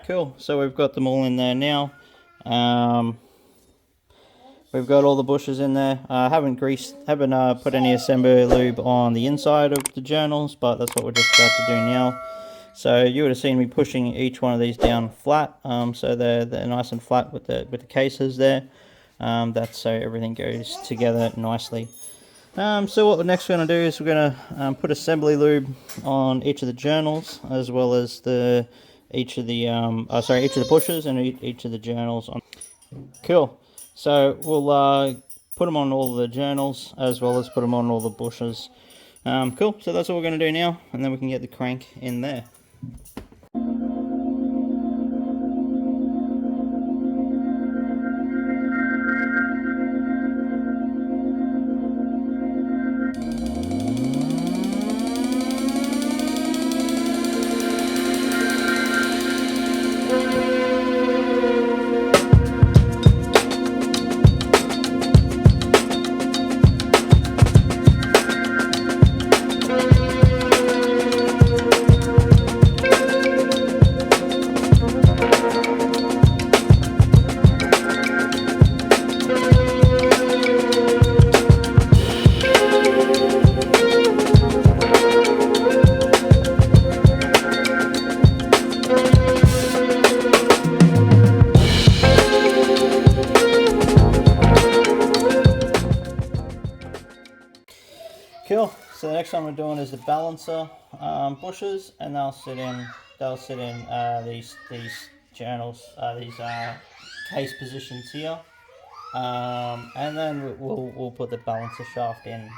Cool. So we've got them all in there now. We've got all the bushes in there. Haven't put any assembly lube on the inside of the journals, but that's what we're just about to do now. So you would have seen me pushing each one of these down flat, so they're nice and flat with the cases there. That's so everything goes together nicely. So what we're next going to do is we're going to put assembly lube on each of the journals, as well as each of the pushers and each of the journals on. Cool. So we'll put them on all the journals, as well as put them on all the bushes. Cool. So that's what we're going to do now, and then we can get the crank in there. Cool. So the next one we're doing is the balancer bushes, and they'll sit in these journals, these case positions here, and then we'll put the balancer shaft in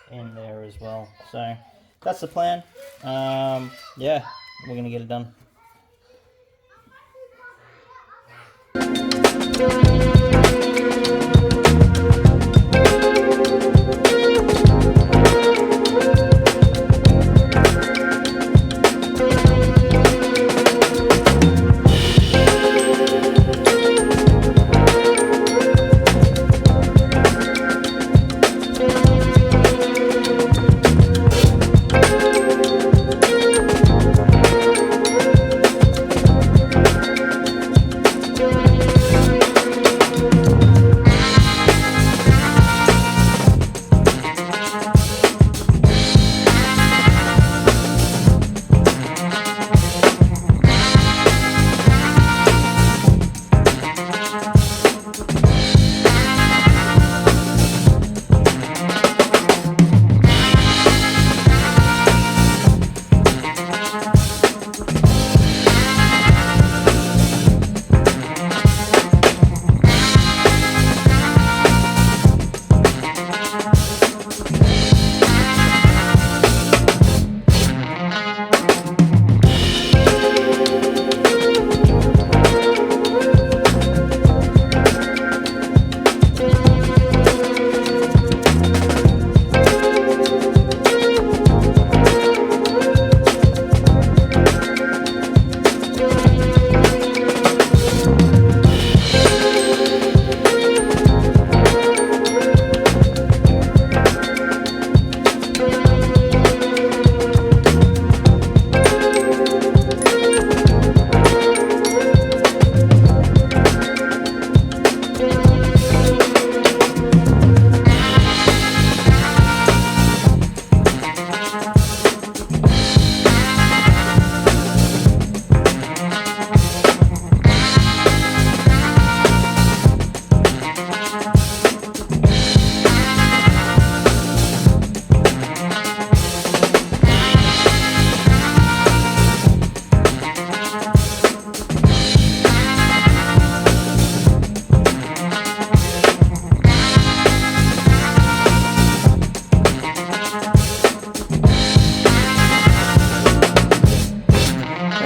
there as well. So that's the plan. Yeah, we're gonna get it done.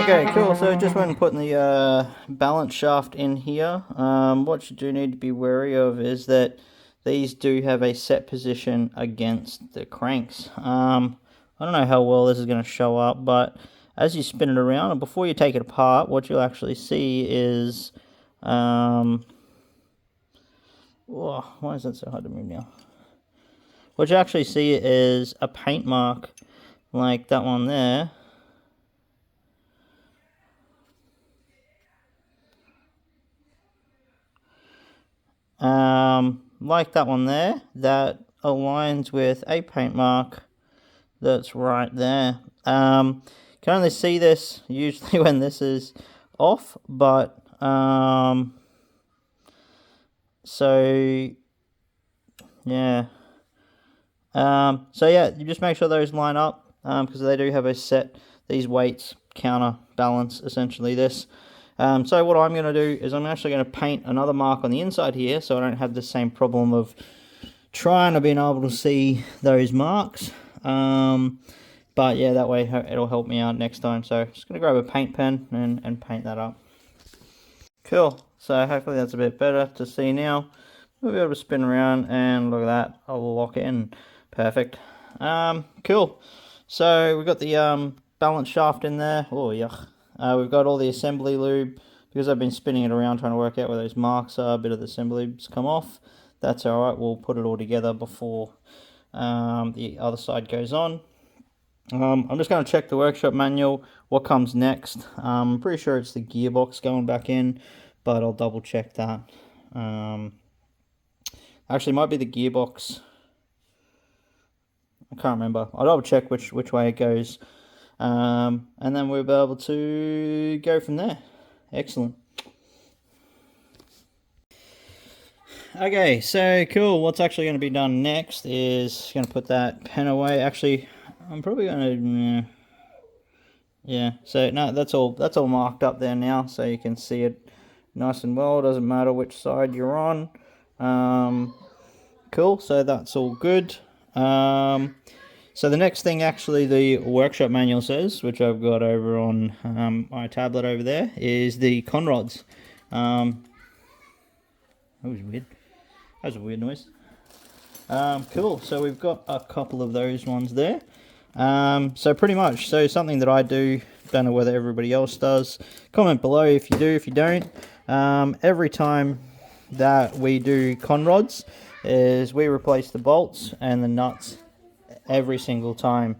Okay, cool. So just when putting the balance shaft in here, what you do need to be wary of is that these do have a set position against the cranks. I don't know how well this is going to show up, but as you spin it around, and before you take it apart, what you'll actually see is... why is that so hard to move now? What you actually see is a paint mark like that one there. like that one there, that aligns with a paint mark that's right there. Can only see this usually when this is off, but so yeah. So yeah, you just make sure those line up, because they do have a set, these weights counterbalance essentially this. So what I'm going to do is I'm actually going to paint another mark on the inside here, so I don't have the same problem of trying to be able to see those marks. But yeah, that way it'll help me out next time. So just going to grab a paint pen and paint that up. Cool. So hopefully that's a bit better to see now. We'll be able to spin around and look at that. I'll lock it in. Perfect. Cool. So we've got the balance shaft in there. Oh, yuck. We've got all the assembly lube. Because I've been spinning it around trying to work out where those marks are, a bit of the assembly lube's come off. That's alright, we'll put it all together before the other side goes on. I'm just going to check the workshop manual, what comes next. I'm pretty sure it's the gearbox going back in, but I'll double check that. Actually, it might be the gearbox. I can't remember. I'll double check which way it goes. And then we'll be able to go from there. Excellent. Okay, so cool. What's actually going to be done next is going to put that pen away. Actually, I'm probably going to... yeah, so no, that's all marked up there now, so you can see it nice and well. Doesn't matter which side you're on. Cool, so that's all good. So the next thing actually the workshop manual says, which I've got over on my tablet over there, is the conrods. That was weird. That was a weird noise. Cool, so we've got a couple of those ones there. So pretty much, so something that I do, don't know whether everybody else does. Comment below if you do, if you don't. Every time that we do conrods, is we replace the bolts and the nuts every single time.